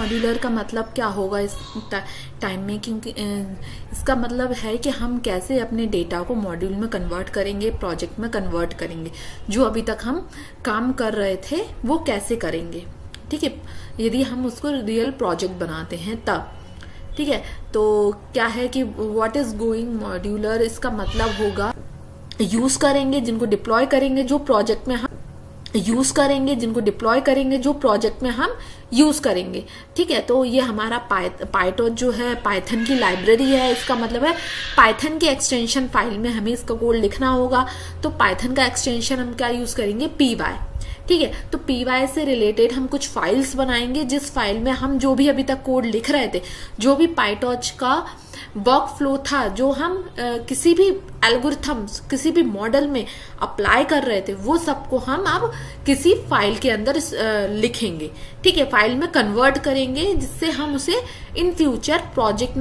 Modular का मतलब क्या होगा इस टाइम में, क्योंकि इसका मतलब है कि हम कैसे अपने डेटा को मॉड्यूल में कन्वर्ट करेंगे, प्रोजेक्ट में कन्वर्ट करेंगे। जो अभी तक हम काम कर रहे थे वो कैसे करेंगे, ठीक है, यदि हम उसको रियल प्रोजेक्ट बनाते हैं तब। ठीक है, तो क्या है कि व्हाट इज गोइंग मॉड्यूलर, इसका मतलब होगा यूज करेंगे जिनको डिप्लॉय करेंगे जो प्रोजेक्ट में हम यूज करेंगे, जिनको डिप्लॉय करेंगे जो प्रोजेक्ट में हम यूज करेंगे। ठीक है, तो ये हमारा पाइटॉन जो है पाइथन की लाइब्रेरी है। इसका मतलब है पाइथन के एक्सटेंशन फाइल में हमें इसका कोड लिखना होगा, तो पाइथन का एक्सटेंशन हम क्या यूज करेंगे, py। ठीक है, तो py से रिलेटेड हम कुछ फाइल्स बनाएंगे, जिस फाइल में हम जो भी अभी तक कोड लिख रहे थे, जो भी पाइटॉच का वर्क फ्लो था, जो हम किसी भी एल्गोरिथम्स, किसी भी मॉडल में अप्लाई कर रहे थे, वो सबको हम अब किसी फाइल के अंदर लिखेंगे। ठीक है, फाइल में कन्वर्ट करेंगे, जिससे हम उसे इन फ्यूचर प्रोजेक्ट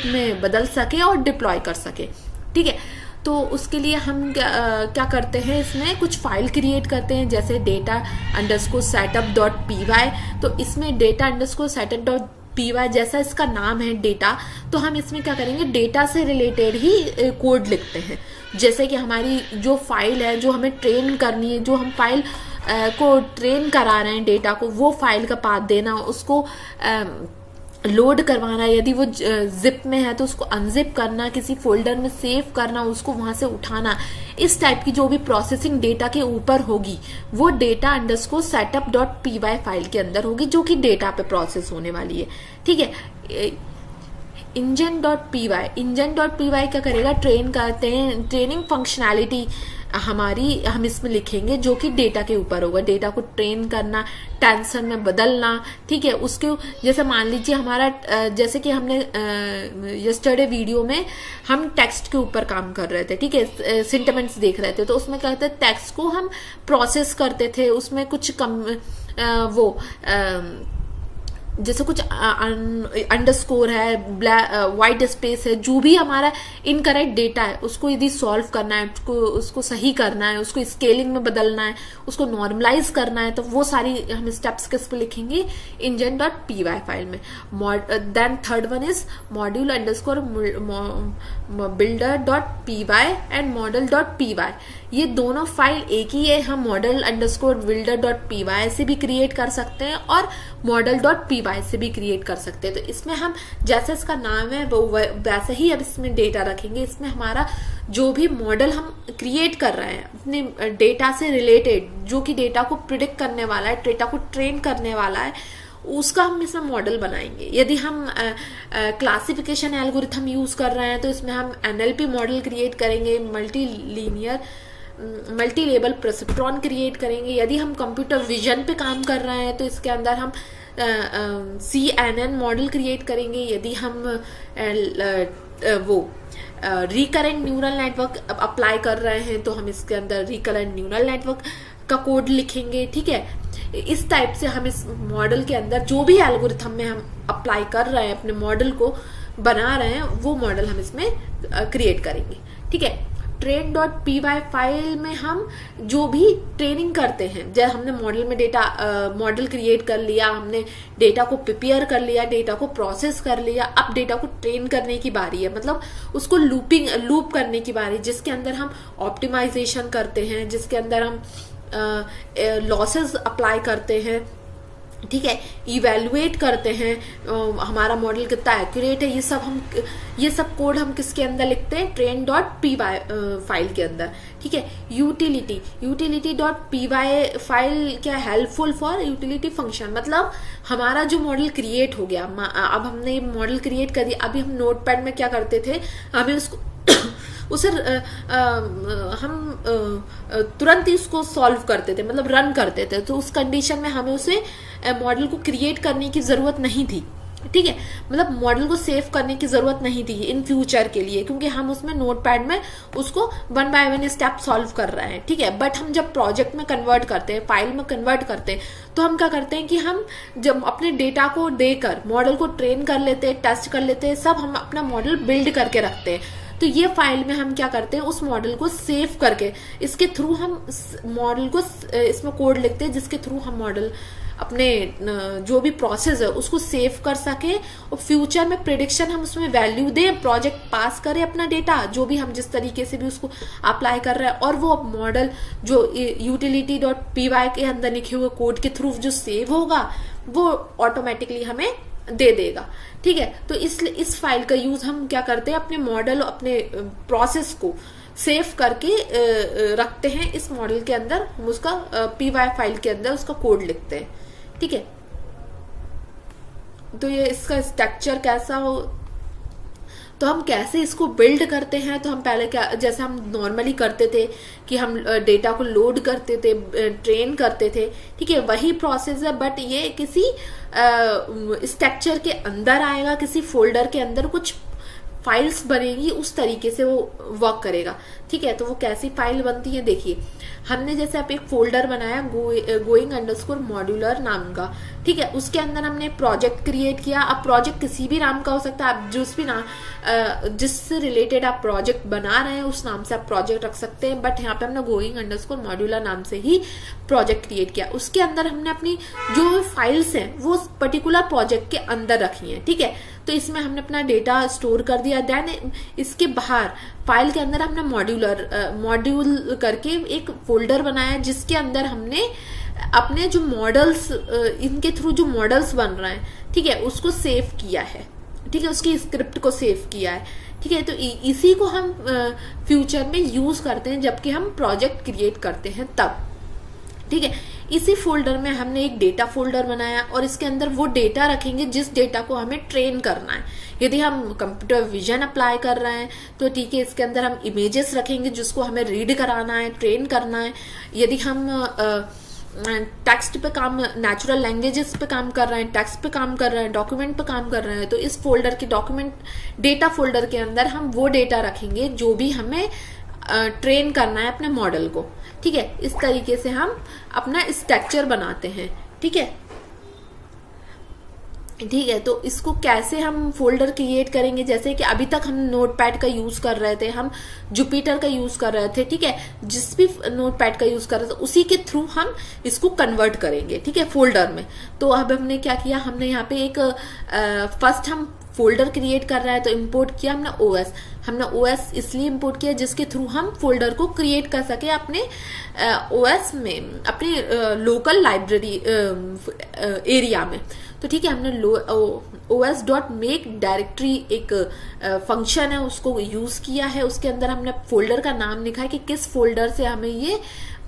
में बदल सके और डिप्लॉय कर सके। ठीक है, तो उसके लिए हम क्या करते हैं, इसमें कुछ फाइल क्रिएट करते हैं, जैसे data_setup.py। तो इसमें data_setup.py जैसा इसका नाम है डेटा, तो हम इसमें क्या करेंगे, डेटा से रिलेटेड ही कोड लिखते हैं। जैसे कि हमारी जो फाइल है, जो हमें ट्रेन करनी है, जो हम फाइल को ट्रेन करा रहे हैं डेटा को, वो फाइल का पाथ देना, उसको लोड करवाना, यदि वो जिप में है तो उसको अनजिप करना, किसी फोल्डर में सेव करना, उसको वहां से उठाना, इस टाइप की जो भी प्रोसेसिंग डेटा के ऊपर होगी, वो data_setup.py फाइल के अंदर होगी, जो कि डेटा पे प्रोसेस होने वाली है। ठीक है, engine.py क्या करेगा, ट्रेन करते हैं, ट्रेनिंग फंक्शनैलिटी हमारी हम इसमें लिखेंगे, जो कि डेटा के ऊपर होगा, डेटा को ट्रेन करना, टेंशन में बदलना। ठीक है, उसके जैसे मान लीजिए हमारा जैसे कि हमने यस्टरडे वीडियो में हम टेक्स्ट के ऊपर काम कर रहे थे। ठीक है, सेंटिमेंट्स देख रहे थे, तो उसमें क्या होता है, टेक्स्ट को हम प्रोसेस करते थे, उसमें कुछ जैसे कुछ अंडरस्कोर है, वाइट स्पेस है, जो भी हमारा इनकरेक्ट डेटा है, उसको यदि सॉल्व करना है, उसको सही करना है, उसको स्केलिंग में बदलना है, उसको नॉर्मलाइज करना है, तो वो सारी हम स्टेप्स किस पे लिखेंगे, engine.py फाइल में। Then third one is module_builder.py and model.py। ये दोनों फाइल एक ही है, हम model_builder.py से भी क्रिएट कर सकते हैं और model.py से भी क्रिएट कर सकते हैं। तो इसमें हम जैसे इसका नाम है वो वैसे ही अब इसमें डेटा रखेंगे। इसमें हमारा जो भी मॉडल हम क्रिएट कर रहे हैं अपने डेटा से रिलेटेड, जो कि डेटा को प्रिडिक्ट करने वाला है, डेटा को ट्रेन करने वाला है, उसका हम इसमें मॉडल बनाएंगे। यदि हम क्लासिफिकेशन एल्गोरिथम यूज कर रहे हैं तो इसमें हम NLP मॉडल क्रिएट करेंगे, मल्टी लेवल परसेप्ट्रॉन क्रिएट करेंगे। यदि हम कंप्यूटर विजन पे काम कर रहे हैं तो इसके अंदर हम CNN मॉडल क्रिएट करेंगे। यदि हम रिकरेंट न्यूरल नेटवर्क अप्लाई कर रहे हैं तो हम इसके अंदर रिकरेंट न्यूरल नेटवर्क का कोड लिखेंगे। ठीक है, इस टाइप से हम इस मॉडल के अंदर जो भी एल्गोरिथम में हम अप्लाई कर रहे हैं, अपने मॉडल को बना रहे हैं, वो मॉडल हम इसमें क्रिएट करेंगे। ठीक है, train.py फाइल में हम जो भी ट्रेनिंग करते हैं, जब हमने मॉडल में मॉडल क्रिएट कर लिया, हमने डेटा को प्रिपेयर कर लिया, डेटा को प्रोसेस कर लिया, अब डेटा को ट्रेन करने की बारी है, मतलब उसको लूप करने की बारी, जिसके अंदर हम ऑप्टिमाइजेशन करते हैं, जिसके अंदर हम लॉसेस अप्लाई करते हैं। ठीक है, इवेलुएट करते हैं हमारा मॉडल कितना एक्यूरेट है, ये सब कोड हम किसके अंदर लिखते हैं, train.py फाइल के अंदर। ठीक है, utility.py फाइल क्या, हेल्पफुल फॉर यूटिलिटी फंक्शन, मतलब हमारा जो मॉडल क्रिएट हो गया, अब हमने मॉडल क्रिएट कर दिया, अभी हम नोटपैड में क्या करते थे, हमें उसे हम तुरंत ही उसको सॉल्व करते थे, मतलब रन करते थे, तो उस कंडीशन में हमें उसे मॉडल को क्रिएट करने की जरूरत नहीं थी। ठीक है, मतलब मॉडल को सेव करने की जरूरत नहीं थी इन फ्यूचर के लिए, क्योंकि हम उसमें नोटपैड में उसको 1 by 1 स्टेप सॉल्व कर रहे हैं। ठीक है, बट हम जब प्रोजेक्ट में कन्वर्ट करते हैं, फाइल में कन्वर्ट करते हैं, तो हम क्या करते हैं कि हम जब अपने डेटा को देकर मॉडल को ट्रेन कर लेते हैं, टेस्ट कर लेते हैं, सब हम अपना मॉडल बिल्ड करके रखते हैं। तो ये फाइल में हम क्या करते हैं, उस मॉडल को सेव करके इसके थ्रू हम मॉडल को इसमें कोड लिखते हैं, जिसके थ्रू हम मॉडल अपने जो भी प्रोसेस है उसको सेव कर सके और फ्यूचर में प्रिडिक्शन हम उसमें वैल्यू दें, प्रोजेक्ट पास करें अपना डेटा जो भी हम जिस तरीके से भी उसको अप्लाई कर रहे हैं, और वो मॉडल जो utility.py के अंदर लिखे हुए कोड के थ्रू जो सेव होगा वो ऑटोमेटिकली हमें दे देगा। ठीक है, तो इस फाइल का यूज हम क्या करते हैं, अपने मॉडल, अपने प्रोसेस को सेव करके रखते हैं इस मॉडल के अंदर, हम उसका py फाइल के अंदर उसका कोड लिखते हैं। ठीक है, तो ये इसका स्ट्रक्चर कैसा हो, तो हम कैसे इसको बिल्ड करते हैं, तो हम पहले क्या, जैसे हम नॉर्मली करते थे कि हम डेटा को लोड करते थे, ट्रेन करते थे। ठीक है, वही प्रोसेस है, बट ये किसी स्ट्रक्चर के अंदर आएगा, किसी फोल्डर के अंदर कुछ फाइल्स बनेगी, उस तरीके से वो वर्क करेगा। ठीक है, तो वो कैसी फाइल बनती है, देखिए हमने जैसे आप एक फोल्डर बनाया going_modular नाम का। ठीक है, उसके अंदर हमने प्रोजेक्ट क्रिएट किया। अब प्रोजेक्ट किसी भी नाम का हो सकता है, आप जिस भी नाम जिससे रिलेटेड आप प्रोजेक्ट बना रहे हैं उस नाम से आप प्रोजेक्ट रख सकते हैं, बट यहाँ पे हमने going_modular नाम से ही प्रोजेक्ट क्रिएट किया। उसके अंदर हमने अपनी जो फाइल्स हैं वो पर्टिकुलर प्रोजेक्ट के अंदर रखी हैं। ठीक है, तो इसमें हमने अपना डेटा स्टोर कर दिया। देन इसके बाहर फाइल के अंदर हमने मॉड्यूल करके एक फोल्डर बनाया जिसके अंदर हमने अपने जो मॉडल्स, इनके थ्रू जो मॉडल्स बन रहे हैं, ठीक है, उसको सेव किया है। ठीक है, उसकी स्क्रिप्ट को सेव किया है। ठीक है, तो इसी को हम फ्यूचर में यूज करते हैं जबकि हम प्रोजेक्ट क्रिएट करते हैं तब। ठीक है, इसी फोल्डर में हमने एक डेटा फोल्डर बनाया और इसके अंदर वो डेटा रखेंगे जिस डेटा को हमें ट्रेन करना है। यदि हम कंप्यूटर विजन अप्लाई कर रहे हैं तो ठीक है, इसके अंदर हम इमेजेस रखेंगे जिसको हमें रीड कराना है, ट्रेन करना है। यदि हम टेक्स्ट पे काम, नेचुरल लैंग्वेजेस पे काम कर रहे हैं, टेक्स्ट पे काम कर रहे हैं, डॉक्यूमेंट पे काम कर रहे हैं, तो इस फोल्डर के डॉक्यूमेंट डेटा फोल्डर के अंदर हम वो डेटा रखेंगे जो भी हमें ट्रेन करना है अपने मॉडल को। ठीक है, इस तरीके से हम अपना स्ट्रक्चर बनाते हैं। ठीक है, ठीक है, तो इसको कैसे हम फोल्डर क्रिएट करेंगे, जैसे कि अभी तक हम नोटपैड का यूज कर रहे थे, हम जुपिटर का यूज कर रहे थे। ठीक है, जिस भी नोटपैड का यूज कर रहे थे उसी के थ्रू हम इसको कन्वर्ट करेंगे। ठीक है, फोल्डर में। तो अब हमने क्या किया, हमने यहाँ पे एक फर्स्ट हम फोल्डर क्रिएट कर रहा है तो इंपोर्ट किया हमने ओएस। हमने ओएस इसलिए इंपोर्ट किया जिसके थ्रू हम फोल्डर को क्रिएट कर सके अपने ओएस में, अपने लोकल लाइब्रेरी एरिया में। तो ठीक है, हमने os.make डायरेक्टरी एक फंक्शन है उसको यूज किया है। उसके अंदर हमने फोल्डर का नाम लिखा है कि किस फोल्डर से हमें ये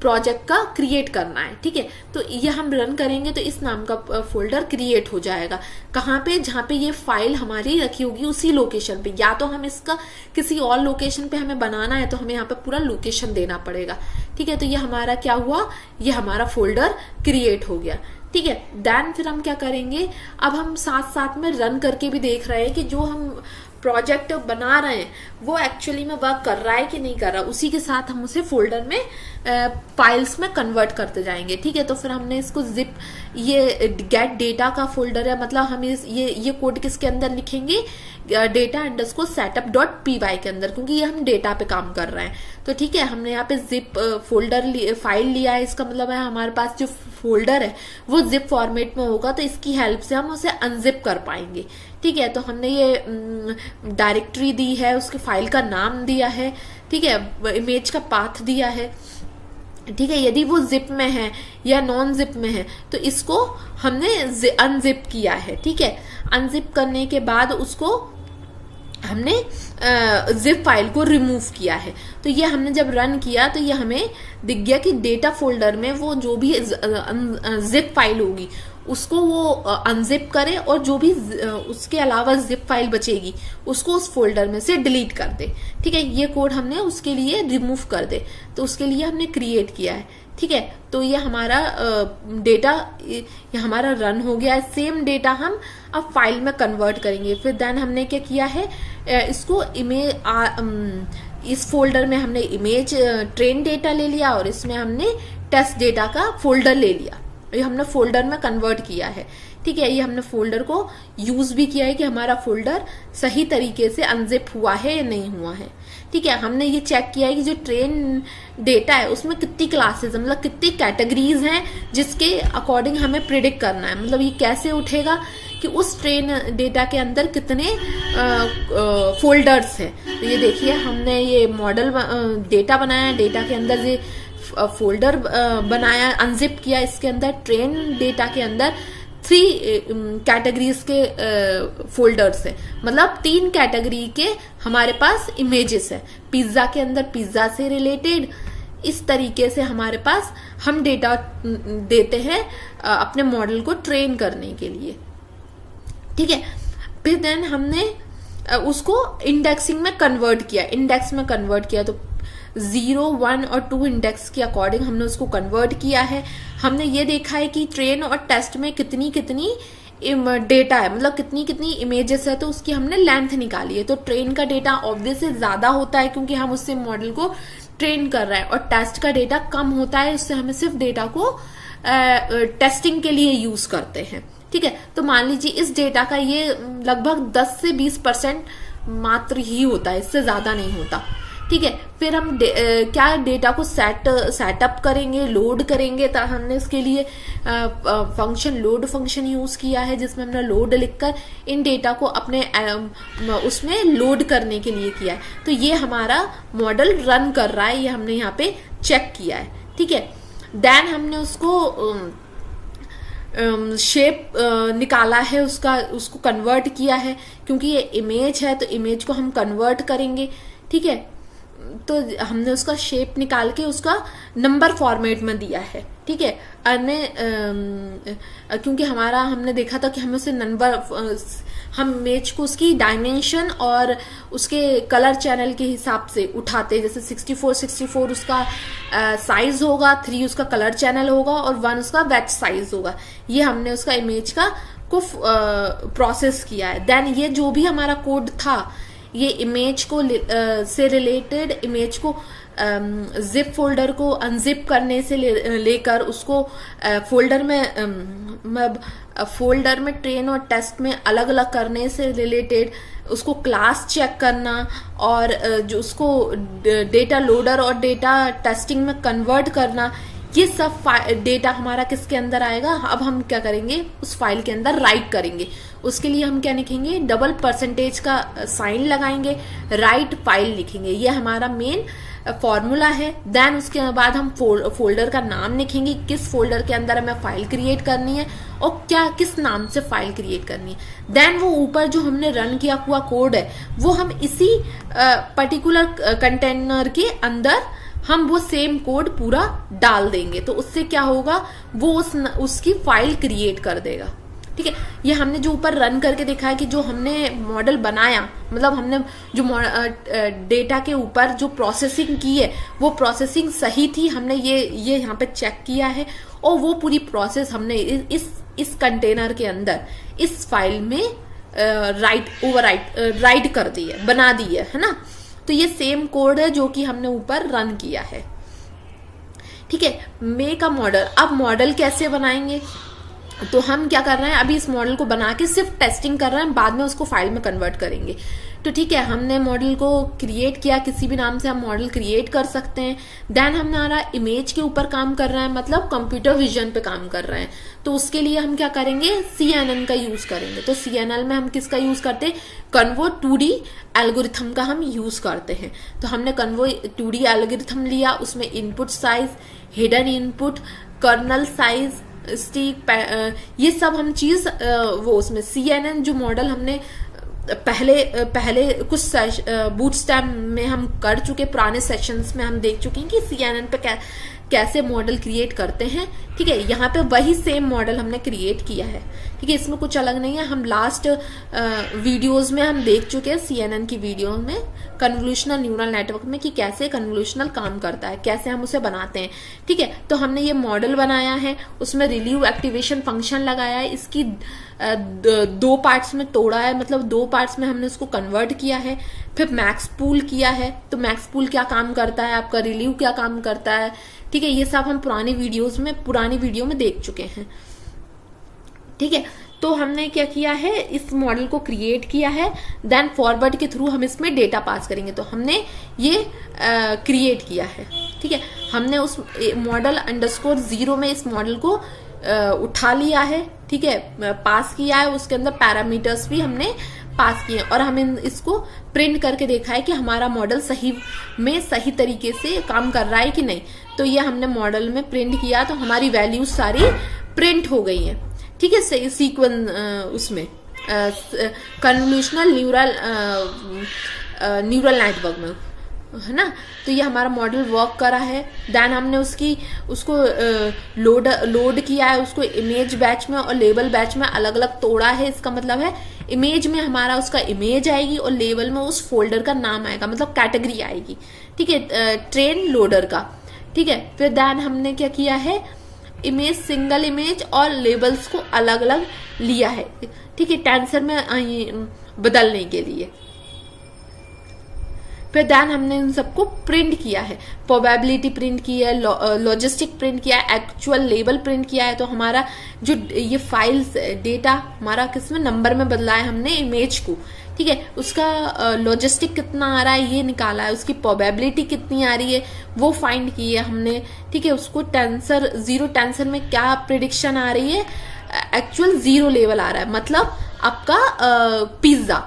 प्रोजेक्ट का क्रिएट करना है। ठीक है, तो ये हम रन करेंगे तो इस नाम का फोल्डर क्रिएट हो जाएगा। कहाँ पे, जहाँ पे ये फाइल हमारी रखी होगी उसी लोकेशन पे। या तो हम इसका किसी और लोकेशन पे हमें बनाना है तो हमें यहाँ पे पूरा लोकेशन देना पड़ेगा। ठीक है, तो ये हमारा क्या हुआ, ये हमारा फोल्डर क्रिएट हो गया। ठीक है, देन फिर हम क्या करेंगे, अब हम साथ साथ में रन करके भी देख रहे हैं कि जो हम प्रोजेक्ट बना रहे हैं वो एक्चुअली में वर्क कर रहा है कि नहीं कर रहा। उसी के साथ हम उसे फोल्डर में फाइल्स में कन्वर्ट करते जाएंगे। ठीक है, तो फिर हमने इसको जिप, ये गेट डेटा का फोल्डर है, मतलब हम ये कोड किसके अंदर लिखेंगे, डेटा अंडरस्कोर setup.py के अंदर, क्योंकि ये हम डेटा पे काम कर रहे हैं। तो ठीक है, हमने यहाँ पे जिप फोल्डर फाइल लिया है, इसका मतलब है हमारे पास जो फोल्डर है वो जिप फॉर्मेट में होगा, तो इसकी हेल्प से हम उसे अनजिप कर पाएंगे। ठीक है, तो हमने ये डायरेक्टरी दी है, उसके फाइल का नाम दिया है। ठीक है, इमेज का पाथ दिया है। ठीक है, यदि वो जिप में है या नॉन जिप में है तो इसको हमने अनजिप किया है। ठीक है, अनजिप करने के बाद उसको हमने जिप फाइल को रिमूव किया है। तो ये हमने जब रन किया तो ये हमें दिख गया कि डेटा फोल्डर में वो जो भी जिप फाइल होगी उसको वो अनजिप करे और जो भी उसके अलावा जिप फाइल बचेगी उसको उस फोल्डर में से डिलीट कर दे। ठीक है, ये कोड हमने उसके लिए रिमूव कर दे, तो उसके लिए हमने क्रिएट किया है। ठीक है, तो ये हमारा डेटा ये हमारा रन हो गया है। सेम डेटा हम अब फाइल में कन्वर्ट करेंगे। फिर देन हमने क्या किया है, इसको इस फोल्डर में हमने इमेज ट्रेन डेटा ले लिया और इसमें हमने टेस्ट डेटा का फोल्डर ले लिया, ये हमने फोल्डर में कन्वर्ट किया है। ठीक है, ये हमने फोल्डर को यूज भी किया है कि हमारा फोल्डर सही तरीके से अनजिप हुआ है या नहीं हुआ है। ठीक है, हमने ये चेक किया है कि जो ट्रेन डेटा है उसमें कितनी क्लासेस है, मतलब कितनी कैटेगरीज हैं जिसके अकॉर्डिंग हमें प्रिडिक्ट करना है। मतलब ये कैसे उठेगा कि उस ट्रेन डेटा के अंदर कितने फोल्डर्स हैं। तो ये देखिए, हमने ये मॉडल डेटा बनाया, डेटा के अंदर ये फोल्डर बनाया, अनजिप किया, इसके अंदर ट्रेन डेटा के अंदर 3 कैटेगरीज के फोल्डर्स है, मतलब 3 कैटेगरी के हमारे पास इमेजेस है। पिज्जा के अंदर पिज्जा से रिलेटेड, इस तरीके से हमारे पास हम डेटा देते हैं अपने मॉडल को ट्रेन करने के लिए। ठीक है, फिर देन हमने उसको इंडेक्सिंग में कन्वर्ट किया, इंडेक्स में कन्वर्ट किया, तो 0, 1 और 2 इंडेक्स के अकॉर्डिंग हमने उसको कन्वर्ट किया है। हमने ये देखा है कि ट्रेन और टेस्ट में कितनी कितनी डेटा है, मतलब कितनी कितनी इमेजेस है, तो उसकी हमने लेंथ निकाली है। तो ट्रेन का डेटा ऑब्वियसली ज्यादा होता है क्योंकि हम उससे मॉडल को ट्रेन कर रहे हैं, और टेस्ट का डेटा कम होता है, उससे हमें सिर्फ डेटा को टेस्टिंग के लिए यूज करते हैं। ठीक है, तो मान लीजिए इस डेटा का ये लगभग 10 से 20% मात्र ही होता है, इससे ज्यादा नहीं होता। ठीक है, फिर हम क्या डेटा को सेटअप करेंगे, लोड करेंगे। तो हमने इसके लिए फंक्शन लोड फंक्शन यूज किया है, जिसमें हमने लोड लिखकर इन डेटा को अपने उसमें लोड करने के लिए किया है। तो ये हमारा मॉडल रन कर रहा है, ये हमने यहाँ पे चेक किया है। ठीक है, देन हमने उसको शेप निकाला है, उसको कन्वर्ट किया है, क्योंकि ये इमेज है तो इमेज को हम कन्वर्ट करेंगे। ठीक है, तो हमने उसका शेप निकाल के उसका नंबर फॉर्मेट में दिया है। ठीक है, क्योंकि हमने देखा था कि हमें उसे हम इमेज को उसकी डायमेंशन और उसके कलर चैनल के हिसाब से उठाते, जैसे 64 उसका साइज होगा, 3 उसका कलर चैनल होगा और 1 उसका वेट साइज होगा। ये हमने उसका इमेज को प्रोसेस किया है। देन ये जो भी हमारा कोड था, ये इमेज को से रिलेटेड इमेज को जिप फोल्डर को अनजिप करने से लेकर उसको फोल्डर में ट्रेन और टेस्ट में अलग अलग करने से रिलेटेड उसको क्लास चेक करना, और जो उसको डेटा लोडर और डेटा टेस्टिंग में कन्वर्ट करना, ये सब डेटा हमारा किसके अंदर आएगा। अब हम क्या करेंगे, उस फाइल के अंदर राइट करेंगे। उसके लिए हम क्या लिखेंगे, $% का साइन लगाएंगे, राइट फाइल लिखेंगे। ये हमारा मेन फॉर्मूला है। देन उसके बाद हम फोल्डर का नाम लिखेंगे, किस फोल्डर के अंदर हमें फाइल क्रिएट करनी है और किस नाम से फाइल क्रिएट करनी है। देन वो ऊपर जो हमने रन किया हुआ कोड है, वो हम इसी पर्टिकुलर कंटेनर के अंदर हम वो सेम कोड पूरा डाल देंगे। तो उससे क्या होगा, वो उसकी फाइल क्रिएट कर देगा। ठीक है, ये हमने जो ऊपर रन करके देखा है कि जो हमने मॉडल बनाया, मतलब हमने जो डेटा के ऊपर जो प्रोसेसिंग की है वो प्रोसेसिंग सही थी। हमने ये यहाँ पे चेक किया है, और वो पूरी प्रोसेस हमने इस कंटेनर के अंदर इस फाइल में राइट कर दी है, बना दी है ना। तो ये सेम कोड है जो कि हमने ऊपर रन किया है। ठीक है, मेक अ मॉडल। अब मॉडल कैसे बनाएंगे, तो हम क्या कर रहे हैं, अभी इस मॉडल को बना के सिर्फ टेस्टिंग कर रहे हैं, बाद में उसको फाइल में कन्वर्ट करेंगे। तो ठीक है, हमने मॉडल को क्रिएट किया, किसी भी नाम से हम मॉडल क्रिएट कर सकते हैं। देन हमारा इमेज के ऊपर काम कर रहा है, मतलब कंप्यूटर विजन पे काम कर रहे हैं। तो उसके लिए हम क्या करेंगे, CNN का यूज करेंगे। तो CNN में हम किसका यूज करते हैं, कन्वो 2D एल्गोरिथम का हम यूज करते हैं। तो हमने कन्वो 2D एल्गोरिथम लिया, उसमें input size, hidden input, kernel size, stick, ये सब हम चीज वो उसमें CNN जो मॉडल हमने पहले कुछ बूटस्ट्रैप में हम कर चुके, पुराने सेशंस में हम देख चुके हैं कि CNN पे कैसे मॉडल क्रिएट करते हैं। ठीक है, यहाँ पे वही सेम मॉडल हमने क्रिएट किया है। ठीक है, इसमें कुछ अलग नहीं है। हम लास्ट वीडियोस में हम देख चुके हैं, CNN की वीडियो में कन्वोल्यूशनल न्यूरल नेटवर्क में, कि कैसे कन्वोल्यूशनल काम करता है, कैसे हम उसे बनाते हैं। ठीक है, तो हमने ये मॉडल बनाया है, उसमें रिलीव एक्टिवेशन फंक्शन लगाया है, इसकी 2 पार्ट्स में तोड़ा है, मतलब 2 पार्ट्स में हमने उसको कन्वर्ट किया है। फिर मैक्स पूल किया है। तो मैक्स पूल क्या काम करता है, आपका रिलीव क्या काम करता है। ठीक है, ये सब हम पुरानी वीडियो में देख चुके हैं। ठीक है, तो हमने क्या किया है, इस मॉडल को क्रिएट किया है, देन फॉरवर्ड के थ्रू हम इसमें डेटा पास करेंगे। तो हमने ये क्रिएट किया है, ठीक है। हमने उस मॉडल अंडरस्कोर 0 में इस मॉडल को उठा लिया है, ठीक है, पास किया है, उसके अंदर पैरामीटर्स भी हमने पास किए और हमें इसको प्रिंट करके देखा है कि हमारा मॉडल सही तरीके से काम कर रहा है कि नहीं। तो ये हमने मॉडल में प्रिंट किया, तो हमारी वैल्यूज सारी प्रिंट हो गई हैं, ठीक है। सीक्वेंस उसमें कन्वोल्यूशनल न्यूरल नेटवर्क में, है ना। तो ये हमारा मॉडल वर्क करा है। देन हमने उसको लोड किया है, उसको इमेज बैच में और लेबल बैच में अलग अलग तोड़ा है। इसका मतलब है इमेज में हमारा उसका इमेज आएगी और लेबल में उस फोल्डर का नाम आएगा, मतलब कैटेगरी आएगी, ठीक है, ट्रेन लोडर का, ठीक है। फिर देन हमने क्या किया है, इमेज, सिंगल इमेज और लेबल्स को अलग अलग लिया है, ठीक है, टेंसर में बदलने के लिए। फिर देन हमने इन सबको प्रिंट किया है, प्रोबेबिलिटी प्रिंट की है, लॉजिस्टिक प्रिंट किया है, एक्चुअल लेबल प्रिंट किया है। तो हमारा जो ये फाइल्स डेटा हमारा किसमें नंबर में बदला है हमने इमेज को, ठीक है। उसका लॉजिस्टिक कितना आ रहा है ये निकाला है, उसकी प्रोबेबिलिटी कितनी आ रही है वो फाइंड की है हमने, ठीक है। उसको टेंसर 0 टेंसर में क्या प्रिडिक्शन आ रही है, एक्चुअल 0 लेवल आ रहा है, मतलब आपका पिज्जा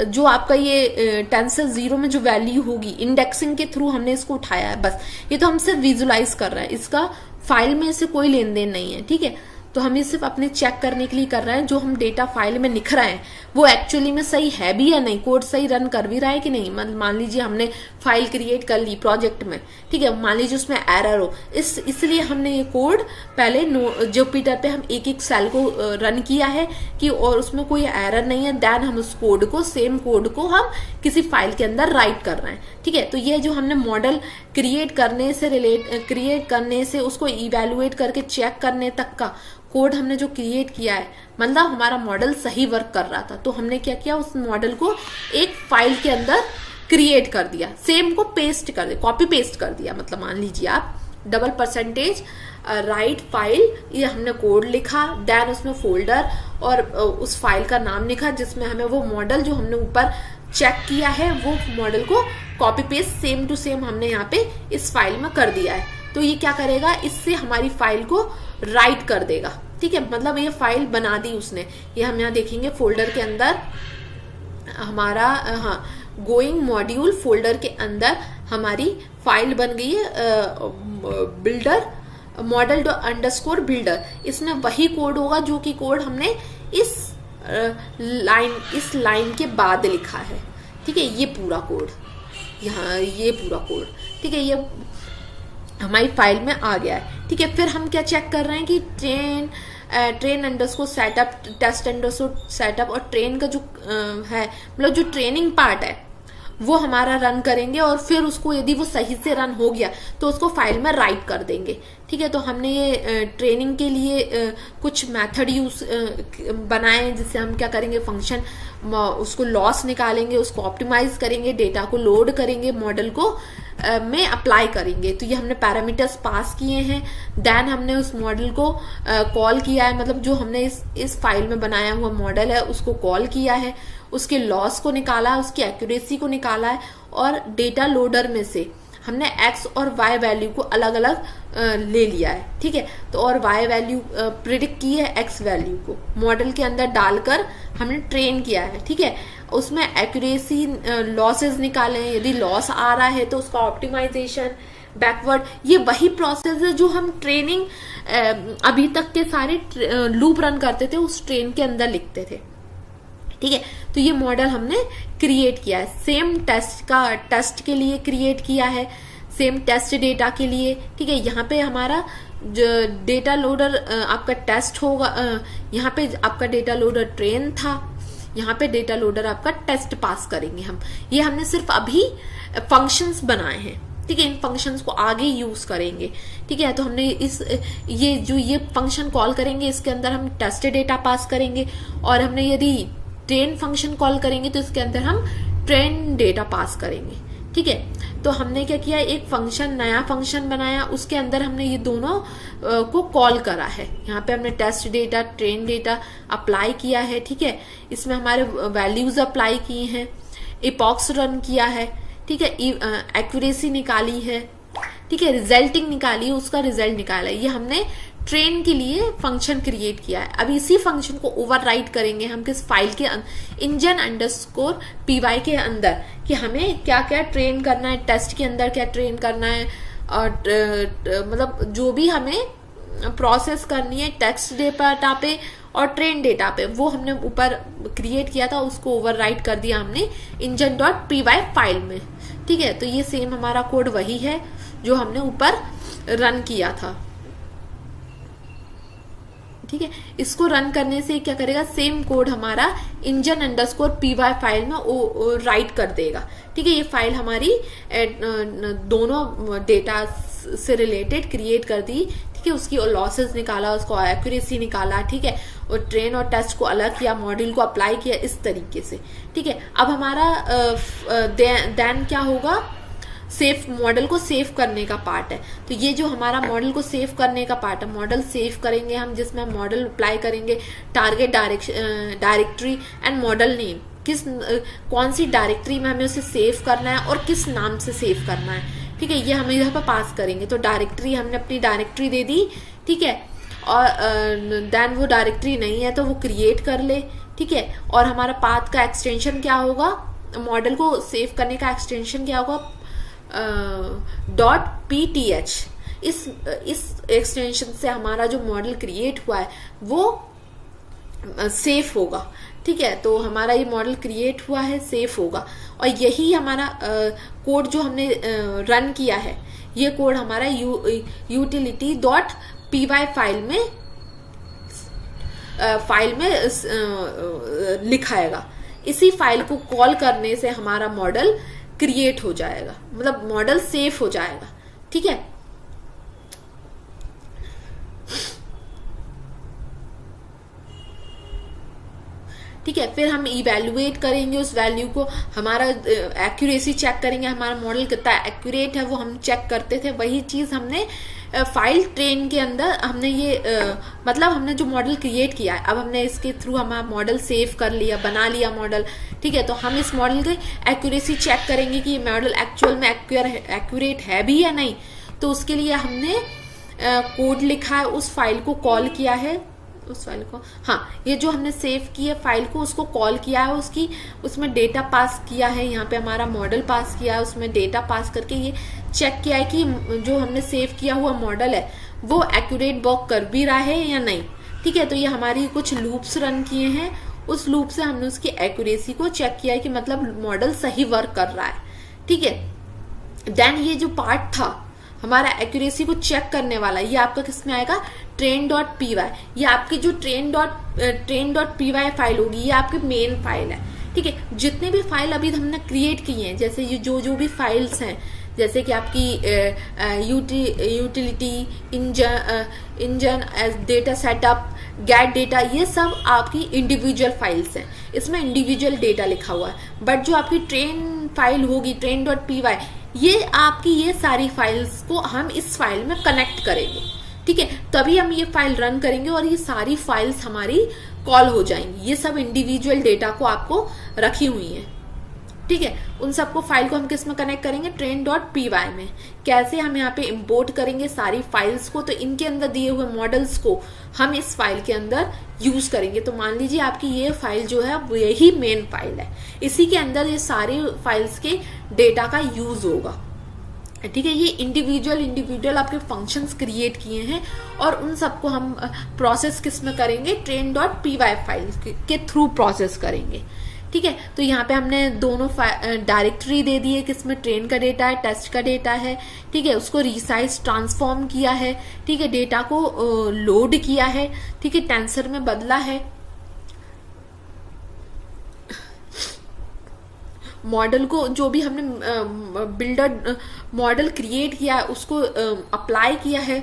जो आपका ये टेंसर 0 में जो वैल्यू होगी, इंडेक्सिंग के थ्रू हमने इसको उठाया है। बस ये तो हम सिर्फ विजुलाइज कर रहे हैं, इसका फाइल में से कोई लेन देन नहीं है, ठीक है। तो हम ये सिर्फ अपने चेक करने के लिए कर रहे हैं, जो हम डेटा फाइल में लिख रहे हैं वो एक्चुअली में सही है भी या नहीं, कोड सही रन कर भी रहा है कि नहीं। मान लीजिए हमने फाइल क्रिएट कर ली प्रोजेक्ट में, ठीक है, मान लीजिए उसमें एरर हो, इसलिए हमने ये कोड पहले जुपिटर पे हम एक सेल को रन किया है कि और उसमें कोई एरर नहीं है। देन हम उस कोड को, सेम कोड को हम किसी फाइल के अंदर राइट कर रहे हैं, ठीक है। तो ये जो हमने मॉडल क्रिएट करने से उसको इवेल्युएट करके चेक करने तक का कोड हमने जो क्रिएट किया है, मतलब हमारा मॉडल सही वर्क कर रहा था। तो हमने क्या किया, उस मॉडल को एक फाइल के अंदर क्रिएट कर दिया, सेम को पेस्ट कर दिया, कॉपी पेस्ट कर दिया। मतलब मान लीजिए आप $% राइट फाइल, ये हमने कोड लिखा, देन उसमें फोल्डर और उस फाइल का नाम लिखा जिसमें हमें वो मॉडल जो हमने ऊपर चेक किया है वो मॉडल को copy paste same to same हमने यहाँ पे इस फाइल में कर दिया है। तो ये क्या करेगा, इससे हमारी फाइल को राइट कर देगा, ठीक है। मतलब ये फाइल बना दी उसने। ये हम यहाँ देखेंगे फोल्डर के अंदर हमारा, हाँ, गोइंग मॉड्यूल फोल्डर के अंदर हमारी फाइल बन गई है, बिल्डर मॉडल अंडरस्कोर बिल्डर। इसमें वही कोड होगा जो कि कोड हमने इस लाइन के बाद लिखा है, ठीक है। ये पूरा कोड यहाँ, ये पूरा कोड, ठीक है, ये हमारी फाइल में आ गया है, ठीक है। फिर हम क्या चेक कर रहे हैं कि train underscore setup, test underscore setup और ट्रेन का जो है, मतलब जो ट्रेनिंग पार्ट है वो हमारा रन करेंगे और फिर उसको यदि वो सही से रन हो गया तो उसको फाइल में राइट कर देंगे, ठीक है। तो हमने ये ट्रेनिंग के लिए कुछ मेथड यूज बनाए, जिससे हम क्या करेंगे, फंक्शन उसको लॉस निकालेंगे, उसको ऑप्टिमाइज करेंगे, डेटा को लोड करेंगे, मॉडल को में अप्लाई करेंगे। तो ये हमने पैरामीटर्स पास किए हैं। देन हमने उस मॉडल को कॉल किया है, मतलब जो हमने इस फाइल में बनाया हुआ मॉडल है उसको कॉल किया है, उसके लॉस को निकाला, उसकी एक्यूरेसी को निकाला है और डेटा लोडर में से हमने x और y वैल्यू को अलग अलग ले लिया है, ठीक है। तो और y वैल्यू प्रिडिक्ट की है x वैल्यू को मॉडल के अंदर डालकर हमने ट्रेन किया है, ठीक है। उसमें एक्यूरेसी लॉसेस निकाले, यदि लॉस आ रहा है तो उसका ऑप्टिमाइजेशन, बैकवर्ड, ये वही प्रोसेस है जो हम ट्रेनिंग अभी तक के सारे लूप रन करते थे उस ट्रेन के अंदर लिखते थे, ठीक है। तो ये मॉडल हमने क्रिएट किया है, सेम टेस्ट के लिए क्रिएट किया है, सेम टेस्ट डेटा के लिए, ठीक है। यहाँ पे हमारा जो डेटा लोडर आपका टेस्ट होगा, यहाँ पे आपका डेटा लोडर ट्रेन था, यहाँ पे डेटा लोडर आपका टेस्ट पास करेंगे हम। ये हमने सिर्फ अभी फंक्शंस बनाए हैं, ठीक है। इन फंक्शंस को आगे यूज करेंगे, ठीक है। तो हमने ये फंक्शन कॉल करेंगे, इसके अंदर हम टेस्ट डेटा पास करेंगे और हमने यदि ट्रेन फंक्शन कॉल करेंगे तो इसके अंदर हम ट्रेन डेटा पास करेंगे, ठीक है, तो हमने क्या किया, एक फंक्शन, नया फंक्शन बनाया, उसके अंदर हमने ये दोनों को कॉल करा है। यहाँ पे हमने test data, train data apply किया है। ठीक है, इसमें हमारे वैल्यूज अप्लाई किए हैं, इपॉक्स रन किया है। ठीक है, एक्यूरेसी निकाली है। ठीक है, रिजल्टिंग निकाली है, उसका रिजल्ट निकाला है। ये हमने ट्रेन के लिए फंक्शन क्रिएट किया है। अब इसी फंक्शन को ओवरराइट करेंगे हम किस फाइल के engine_py के अंदर, कि हमें क्या क्या ट्रेन करना है, टेस्ट के अंदर क्या ट्रेन करना है, और मतलब जो भी हमें प्रोसेस करनी है टेक्स्ट डेटा पे और ट्रेन डेटा पे, वो हमने ऊपर क्रिएट किया था, उसको ओवरराइट कर दिया हमने engine.py फाइल में। ठीक है, तो ये सेम हमारा कोड वही है जो हमने ऊपर रन किया था। ठीक है, इसको रन करने से क्या करेगा, सेम कोड हमारा engine_py फाइल में राइट कर देगा। ठीक है, ये फाइल हमारी दोनों डेटा से रिलेटेड क्रिएट कर दी। ठीक है, उसकी लॉसेस निकाला, उसको एक्यूरेसी निकाला। ठीक है, और ट्रेन और टेस्ट को अलग किया, मॉड्यूल को अप्लाई किया, इस तरीके से। ठीक है, अब हमारा देन क्या होगा, सेव, मॉडल को सेव करने का पार्ट है। तो ये जो हमारा मॉडल को सेव करने का पार्ट है, मॉडल सेव करेंगे हम, जिसमें हम मॉडल अप्लाई करेंगे, target directory and model name, कौन सी डायरेक्टरी में हमें उसे सेव करना है और किस नाम से सेव करना है। ठीक है, ये हम इधर पर पास करेंगे। तो डायरेक्टरी, हमने अपनी डायरेक्टरी दे दी। ठीक है, और देन वो डायरेक्टरी नहीं है तो वो क्रिएट कर ले। ठीक है, और हमारा पाथ का एक्सटेंशन क्या होगा, मॉडल को सेव करने का एक्सटेंशन क्या होगा, .pth। इस एक्सटेंशन से हमारा जो मॉडल क्रिएट हुआ है वो सेफ होगा। ठीक है, तो हमारा ये मॉडल क्रिएट हुआ है, सेफ होगा। और यही हमारा कोड जो हमने रन किया है, ये कोड हमारा utility.py फाइल में लिखाएगा। इसी फाइल को कॉल करने से हमारा मॉडल क्रिएट हो जाएगा, मतलब मॉडल सेफ हो जाएगा। ठीक है, ठीक है, फिर हम इवेल्युएट करेंगे उस वैल्यू को, हमारा एक्यूरेसी चेक करेंगे, हमारा मॉडल कितना एक्यूरेट है वो हम चेक करते थे। वही चीज हमने फाइल ट्रेन के अंदर हमने ये मतलब हमने जो मॉडल क्रिएट किया है, अब हमने इसके थ्रू हमारा मॉडल सेव कर लिया, बना लिया मॉडल। ठीक है, तो हम इस मॉडल की एक्यूरेसी चेक करेंगे कि ये मॉडल एक्चुअल में एक्यूरेट है भी या नहीं। तो उसके लिए हमने कोड लिखा है, उस फाइल को कॉल किया है, उस फाइल को, हाँ, ये जो हमने सेव की है फाइल को, उसको कॉल किया है, उसमें डेटा पास किया है, यहाँ पे हमारा मॉडल पास किया है, उसमें डेटा पास करके ये चेक किया है कि जो हमने सेव किया हुआ मॉडल है वो एक्यूरेट वर्क कर भी रहा है या नहीं। ठीक है, तो ये हमारी कुछ लूप्स रन किए हैं, उस लूप से हमने उसकी एक्यूरेसी को चेक किया है कि मतलब मॉडल सही वर्क कर रहा है। ठीक है, देन ये जो पार्ट था हमारा एक्यूरेसी को चेक करने वाला, ये आपका किस में आएगा, train.py। ये आपकी जो train.py फाइल होगी, ये आपकी मेन फाइल है। ठीक है, जितने भी फाइल अभी हमने क्रिएट किए हैं, जैसे ये जो भी फाइल्स हैं, जैसे कि आपकी utility, engine, data setup, gate data, ये सब आपकी इंडिविजुअल फाइल्स हैं, इसमें इंडिविजुअल डेटा लिखा हुआ है। बट जो आपकी ट्रेन फाइल होगी, train.py, ये आपकी ये सारी फाइल्स को हम इस फाइल में कनेक्ट करेंगे। ठीक है, तभी हम ये फाइल रन करेंगे और ये सारी फाइल्स हमारी कॉल हो जाएंगी। ये सब इंडिविजुअल डेटा को आपको रखी हुई हैं। ठीक है, उन सबको फाइल को हम किस में कनेक्ट करेंगे, train.py में। कैसे, हम यहाँ पे इंपोर्ट करेंगे सारी फाइल्स को, तो इनके अंदर दिए हुए मॉडल्स को हम इस फाइल के अंदर यूज करेंगे। तो मान लीजिए आपकी ये फाइल जो है वो यही मेन फाइल है, इसी के अंदर ये सारी फाइल्स के डेटा का यूज होगा। ठीक है, ये इंडिविजुअल आपके फंक्शंस क्रिएट किए हैं और उन सबको हम प्रोसेस किस में करेंगे, train.py फाइल के थ्रू प्रोसेस करेंगे। ठीक है, तो यहाँ पे हमने दोनों डायरेक्टरी दे दी है, किसमें ट्रेन का डेटा है, टेस्ट का डेटा है। ठीक है, उसको रिसाइज ट्रांसफॉर्म किया है। ठीक है, डेटा को लोड किया है। ठीक है, टेंसर में बदला है। मॉडल को, जो भी हमने बिल्डर मॉडल क्रिएट किया है उसको अप्लाई किया है।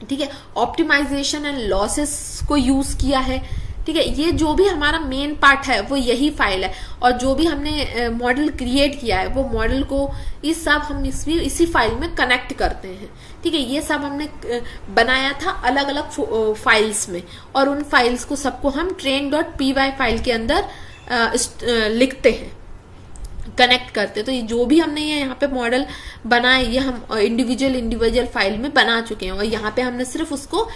ठीक है, ऑप्टिमाइजेशन एंड लॉसेस को यूज किया है। ठीक है, ये जो भी हमारा मेन पार्ट है वो यही फाइल है, और जो भी हमने मॉडल क्रिएट किया है वो मॉडल को इस सब हम इसी फाइल में कनेक्ट करते हैं। ठीक है, ये सब हमने बनाया था अलग अलग फाइल्स में, और उन फाइल्स को सबको हम train.py फाइल के अंदर लिखते हैं, कनेक्ट करते। तो ये जो भी हमने ये यहाँ पे मॉडल बनाए ये हम इंडिविजुअल फाइल में बना चुके हैं, और यहाँ पे हमने सिर्फ उसको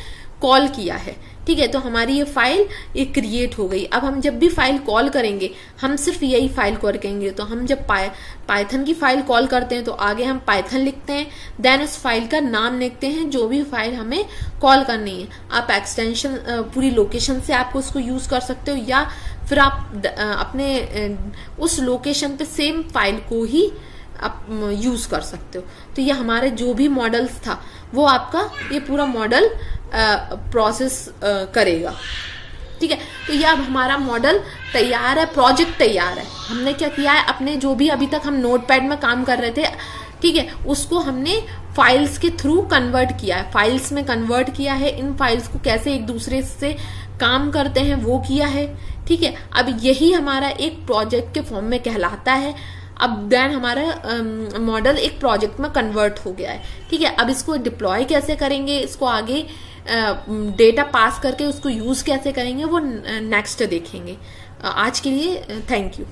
कॉल किया है। ठीक है, तो हमारी ये फाइल ये क्रिएट हो गई। अब हम जब भी फाइल कॉल करेंगे हम सिर्फ यही फाइल कॉल करेंगे। तो हम जब पाइथन की फाइल कॉल करते हैं तो आगे हम पाइथन लिखते हैं, देन उस फाइल का नाम लिखते हैं जो भी फाइल हमें कॉल करनी है। आप एक्सटेंशन पूरी लोकेशन से आपको उसको यूज कर सकते हो, या फिर आप अपने उस लोकेशन पे सेम फाइल को ही आप यूज कर सकते हो। तो ये हमारे जो भी मॉडल्स था वो आपका ये पूरा मॉडल प्रोसेस करेगा। ठीक है, तो ये अब हमारा मॉडल तैयार है, प्रोजेक्ट तैयार है। हमने क्या किया है, अपने जो भी अभी तक हम नोटपैड में काम कर रहे थे, ठीक है, उसको हमने फाइल्स के थ्रू कन्वर्ट किया है, फाइल्स में कन्वर्ट किया है। इन फाइल्स को कैसे एक दूसरे से काम करते हैं वो किया है। ठीक है, अब यही हमारा एक प्रोजेक्ट के फॉर्म में कहलाता है। अब देन हमारा मॉडल एक प्रोजेक्ट में कन्वर्ट हो गया है। ठीक है, अब इसको डिप्लॉय कैसे करेंगे, इसको आगे डेटा पास करके उसको यूज कैसे करेंगे वो नेक्स्ट देखेंगे। आज के लिए थैंक यू।